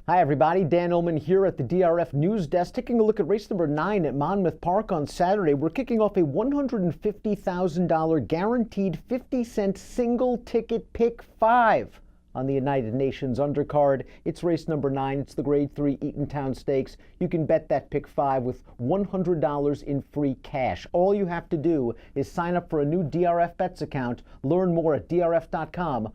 Hi everybody, Dan Illman here at the DRF News Desk, taking a look at race number 9 at Monmouth Park on Saturday. We're kicking off a $150,000 guaranteed 50-cent single ticket pick 5 on the United Nations undercard. It's race number 9. It's the Grade 3 Eatontown Stakes. You can bet that pick 5 with $100 in free cash. All you have to do is sign up for a new DRF Bets account. Learn more at drf.com/bet.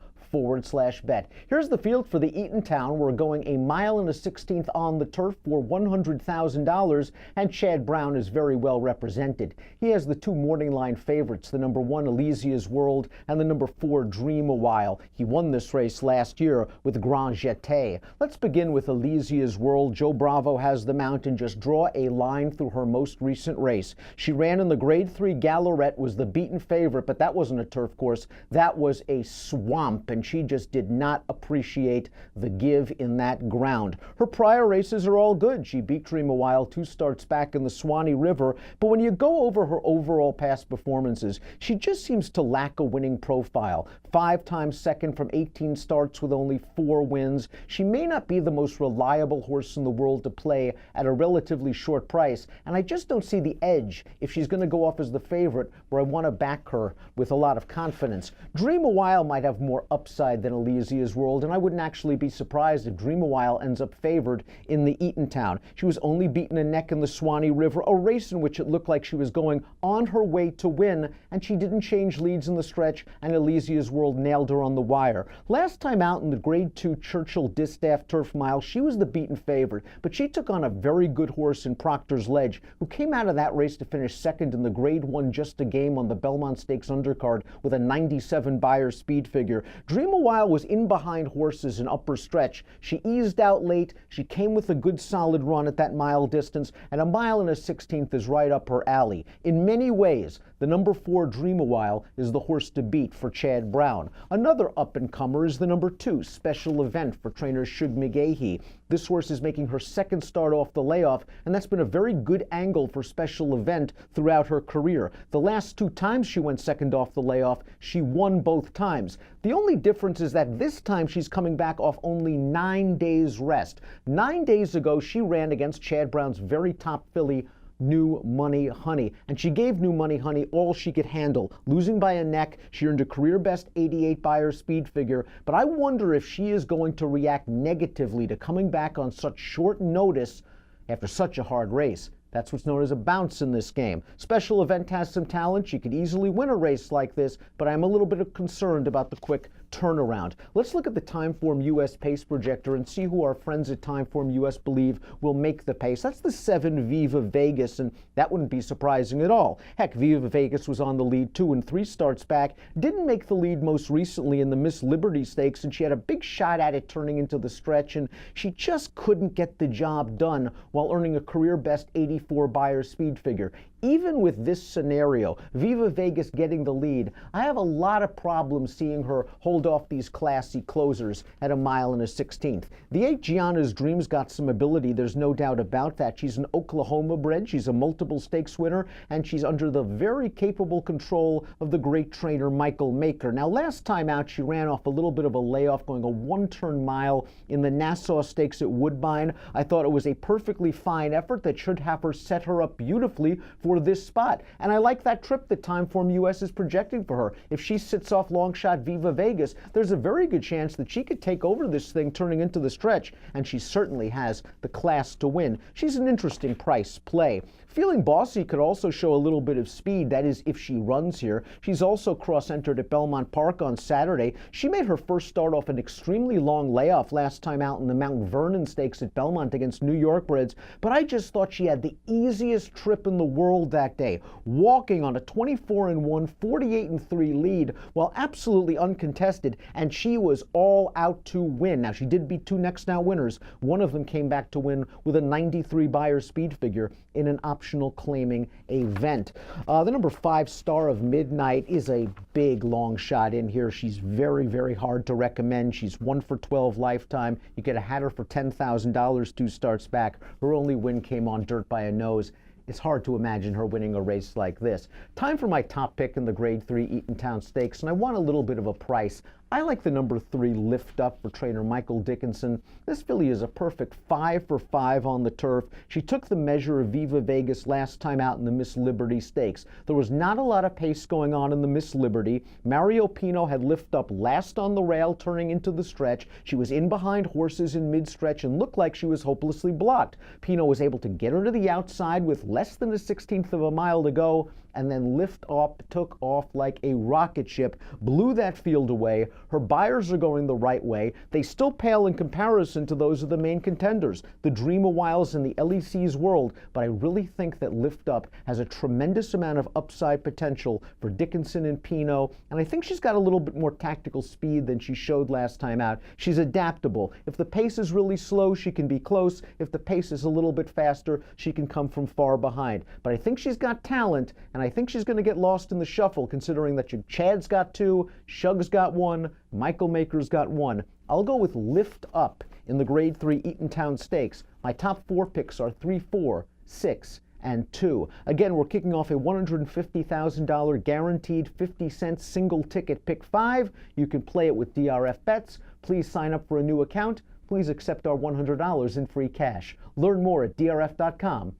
Here's the field for the Eatontown. We're going a mile and a 16th on the turf for $100,000, and Chad Brown is very well represented. He has the two morning line favorites, the number 1 Elysia's World and the number 4 Dream a While. He won this race last year with Grand Jeté. Let's begin with Elysia's World. Joe Bravo has the mount and just draw a line through her most recent race. She ran in the Grade 3 Gallarette, was the beaten favorite, but that wasn't a turf course. That was a swamp, and she just did not appreciate the give in that ground. Her prior races are all good. She beat Dream a While 2 starts back in the Swanee River, but when you go over her overall past performances, she just seems to lack a winning profile. 5 times second from 18 starts with only 4 wins. She may not be the most reliable horse in the world to play at a relatively short price, and I just don't see the edge if she's going to go off as the favorite, where I want to back her with a lot of confidence. Dream a While might have more upside than Elysia's World, and I wouldn't actually be surprised if Dream a While ends up favored in the Eatontown. She was only beaten a neck in the Swanee River, a race in which it looked like she was going on her way to win, and she didn't change leads in the stretch, and Elysia's World nailed her on the wire. Last time out in the Grade 2 Churchill Distaff Turf Mile, she was the beaten favorite, but she took on a very good horse in Proctor's Ledge, who came out of that race to finish second in the Grade 1 Just a Game on the Belmont Stakes undercard with a 97 Beyer speed figure. Dream a While was in behind horses in upper stretch. She eased out late. She came with a good solid run at that mile distance, and a mile and a 16th is right up her alley. In many ways, the number 4 Dream a While is the horse to beat for Chad Brown. Another up-and-comer is the number 2 Special Event for trainer Shug McGahee. This horse is making her second start off the layoff, and that's been a very good angle for Special Event throughout her career. The last 2 times she went second off the layoff, she won both times. The only difference is that this time she's coming back off only 9 days rest. 9 days ago, she ran against Chad Brown's very top filly, New Money Honey, and she gave New Money Honey all she could handle. Losing by a neck, she earned a career best 88 Beyer speed figure, but I wonder if she is going to react negatively to coming back on such short notice after such a hard race. That's what's known as a bounce in this game. Special Event has some talent. She could easily win a race like this, but I'm a little bit concerned about the quick turnaround. Let's look at the Timeform US pace projector and see who our friends at Timeform US believe will make the pace. That's the 7 Viva Vegas, and that wouldn't be surprising at all. Heck, Viva Vegas was on the lead 2 and 3 starts back, didn't make the lead most recently in the Miss Liberty Stakes, and she had a big shot at it turning into the stretch, and she just couldn't get the job done while earning a career best 84 Beyer speed figure. Even with this scenario, Viva Vegas getting the lead, I have a lot of problems seeing her hold off these classy closers at a mile and a 16th. The 8 Gianna's Dream's got some ability, there's no doubt about that. She's an Oklahoma bred, she's a multiple stakes winner, and she's under the very capable control of the great trainer Michael Maker. Now, last time out, she ran off a little bit of a layoff, going a 1-turn mile in the Nassau Stakes at Woodbine. I thought it was a perfectly fine effort that should have her set her up beautifully for this spot. And I like that trip that Timeform US is projecting for her. If she sits off long shot Viva Vegas, there's a very good chance that she could take over this thing turning into the stretch, and she certainly has the class to win. She's an interesting price play. Feeling Bossy could also show a little bit of speed, that is if she runs here. She's also cross-entered at Belmont Park on Saturday. She made her first start off an extremely long layoff last time out in the Mount Vernon Stakes at Belmont against New York breds, but I just thought she had the easiest trip in the world that day, walking on a 24-1, 48-3 lead while absolutely uncontested, and she was all out to win. Now, she did beat 2 next now winners. One of them came back to win with a 93 Beyer speed figure in an optional claiming event. The number 5 Star of Midnight is a big long shot in here. She's very, very hard to recommend. She's 1 for 12 lifetime. You could have had her for $10,000 2 starts back. Her only win came on dirt by a nose. It's hard to imagine her winning a race like this. Time for my top pick in the Grade 3 Eatontown Stakes, and I want a little bit of a price. I like the number 3 Lift Up for trainer Michael Dickinson. This filly is a perfect 5 for 5 on the turf. She took the measure of Viva Vegas last time out in the Miss Liberty Stakes. There was not a lot of pace going on in the Miss Liberty. Mario Pino had Lift Up last on the rail turning into the stretch. She was in behind horses in mid-stretch and looked like she was hopelessly blocked. Pino was able to get her to the outside with less than a 16th of a mile to go, and then Lift Up took off like a rocket ship, blew that field away. Her buyers are going the right way. They still pale in comparison to those of the main contenders, the Dream a Whiles and the LEC's World, but I really think that Lift Up has a tremendous amount of upside potential for Dickinson and Pino, and I think she's got a little bit more tactical speed than she showed last time out. She's adaptable. If the pace is really slow, she can be close. If the pace is a little bit faster, she can come from far behind. But I think she's got talent, and I think she's going to get lost in the shuffle, considering that Chad's got 2, Shug's got 1, Michael Maker's got 1. I'll go with Lift Up in the Grade 3 Eatontown Stakes. My top 4 picks are 3, 4, 6, and 2. Again, we're kicking off a $150,000 guaranteed 50-cent single ticket pick 5. You can play it with DRF bets. Please sign up for a new account. Please accept our $100 in free cash. Learn more at drf.com/bet.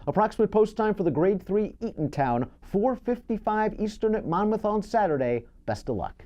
Approximate post time for the Grade 3 Eatontown, 4:55 Eastern at Monmouth on Saturday. Best of luck.